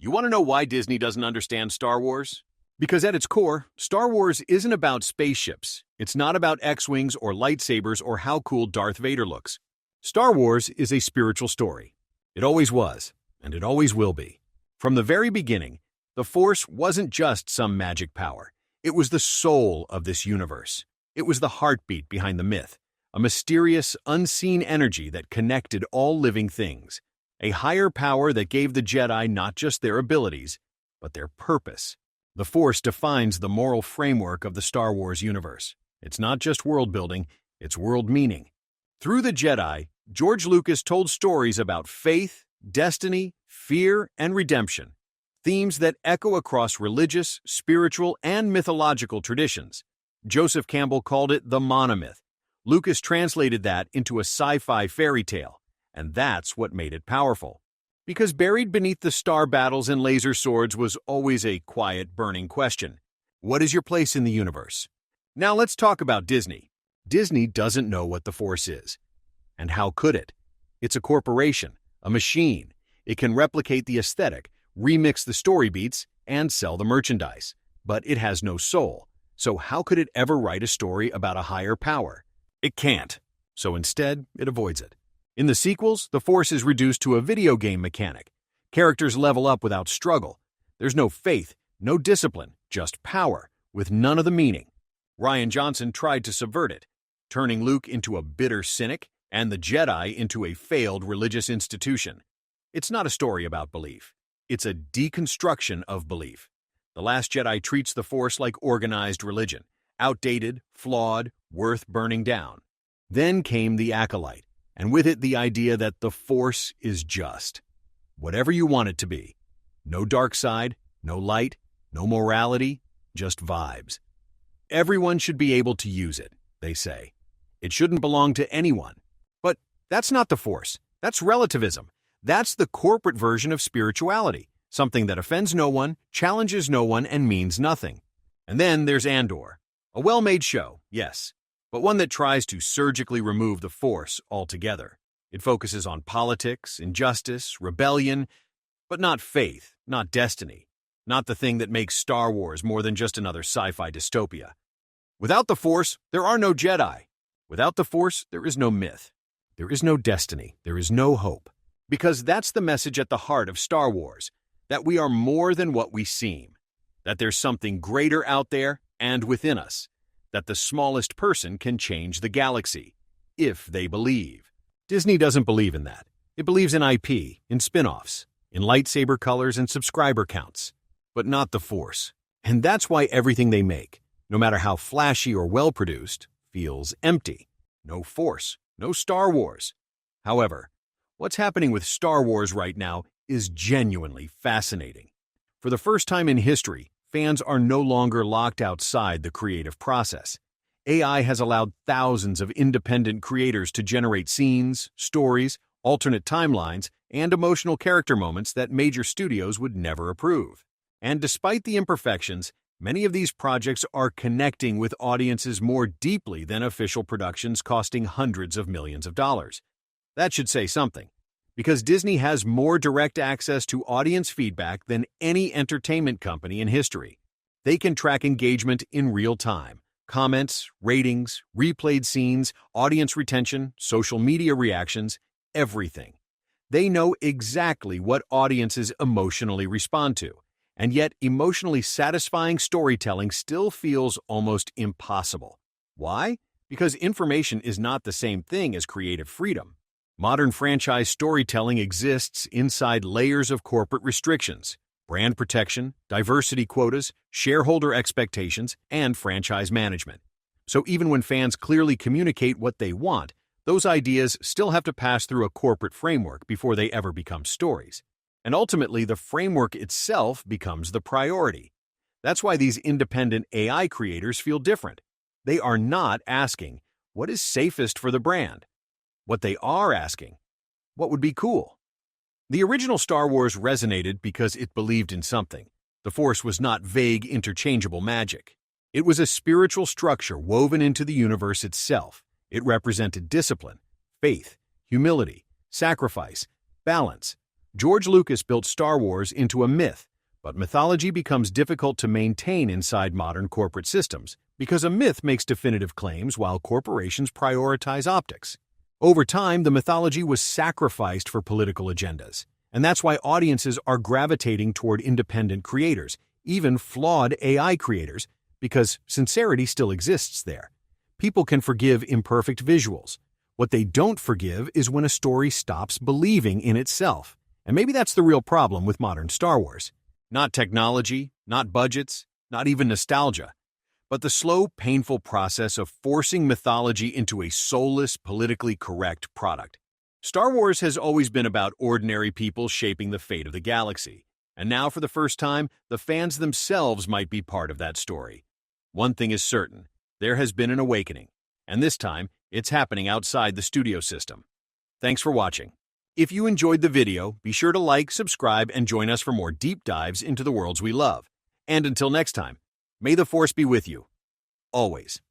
You want to know why Disney doesn't understand Star Wars? Because at its core, Star Wars isn't about spaceships. It's not about X-Wings or lightsabers or how cool Darth Vader looks. Star Wars is a spiritual story. It always was, and it always will be. From the very beginning, the Force wasn't just some magic power. It was the soul of this universe. It was the heartbeat behind the myth, a mysterious, unseen energy that connected all living things. A higher power that gave the Jedi not just their abilities, but their purpose. The Force defines the moral framework of the Star Wars universe. It's not just world-building, it's world meaning. Through the Jedi, George Lucas told stories about faith, destiny, fear, and redemption, themes that echo across religious, spiritual, and mythological traditions. Joseph Campbell called it the monomyth. Lucas translated that into a sci-fi fairy tale. And that's what made it powerful. Because buried beneath the star battles and laser swords was always a quiet, burning question. What is your place in the universe? Now let's talk about Disney. Disney doesn't know what the Force is. And how could it? It's a corporation, a machine. It can replicate the aesthetic, remix the story beats, and sell the merchandise. But it has no soul. So how could it ever write a story about a higher power? It can't. So instead, it avoids it. In the sequels, the Force is reduced to a video game mechanic. Characters level up without struggle. There's no faith, no discipline, just power, with none of the meaning. Rian Johnson tried to subvert it, turning Luke into a bitter cynic and the Jedi into a failed religious institution. It's not a story about belief. It's a deconstruction of belief. The Last Jedi treats the Force like organized religion, outdated, flawed, worth burning down. Then came the Acolyte. And with it, the idea that the Force is just. Whatever you want it to be. No dark side, no light, no morality, just vibes. Everyone should be able to use it, they say. It shouldn't belong to anyone. But that's not the Force. That's relativism. That's the corporate version of spirituality. Something that offends no one, challenges no one, and means nothing. And then there's Andor. A well-made show, yes, but one that tries to surgically remove the Force altogether. It focuses on politics, injustice, rebellion, but not faith, not destiny, not the thing that makes Star Wars more than just another sci-fi dystopia. Without the Force, there are no Jedi. Without the Force, there is no myth. There is no destiny. There is no hope. Because that's the message at the heart of Star Wars, that we are more than what we seem, that there's something greater out there and within us, that the smallest person can change the galaxy, if they believe. Disney doesn't believe in that. It believes in IP, in spin-offs, in lightsaber colors and subscriber counts, but not the Force. And that's why everything they make, no matter how flashy or well-produced, feels empty. No Force, no Star Wars. However, what's happening with Star Wars right now is genuinely fascinating. For the first time in history, fans are no longer locked outside the creative process. AI has allowed thousands of independent creators to generate scenes, stories, alternate timelines, and emotional character moments that major studios would never approve. And despite the imperfections, many of these projects are connecting with audiences more deeply than official productions costing hundreds of millions of dollars. That should say something, because Disney has more direct access to audience feedback than any entertainment company in history. They can track engagement in real time, comments, ratings, replayed scenes, audience retention, social media reactions, everything. They know exactly what audiences emotionally respond to, and yet emotionally satisfying storytelling still feels almost impossible. Why? Because information is not the same thing as creative freedom. Modern franchise storytelling exists inside layers of corporate restrictions, brand protection, diversity quotas, shareholder expectations, and franchise management. So even when fans clearly communicate what they want, those ideas still have to pass through a corporate framework before they ever become stories. And ultimately, the framework itself becomes the priority. That's why these independent AI creators feel different. They are not asking, what is safest for the brand? What they are asking, what would be cool? The original Star Wars resonated because it believed in something. The Force was not vague, interchangeable magic. It was a spiritual structure woven into the universe itself. It represented discipline, faith, humility, sacrifice, balance, George Lucas built Star Wars into a myth, but mythology becomes difficult to maintain inside modern corporate systems because a myth makes definitive claims while corporations prioritize optics. Over time, the mythology was sacrificed for political agendas, and that's why audiences are gravitating toward independent creators, even flawed AI creators, because sincerity still exists there. People can forgive imperfect visuals. What they don't forgive is when a story stops believing in itself. And maybe that's the real problem with modern Star Wars. Not technology, not budgets, not even nostalgia, but the slow, painful process of forcing mythology into a soulless, politically correct product. Star Wars has always been about ordinary people shaping the fate of the galaxy. And now, for the first time, the fans themselves might be part of that story. One thing is certain, there has been an awakening. And this time, it's happening outside the studio system. Thanks for watching. If you enjoyed the video, be sure to like, subscribe, and join us for more deep dives into the worlds we love. And until next time, may the Force be with you. Always.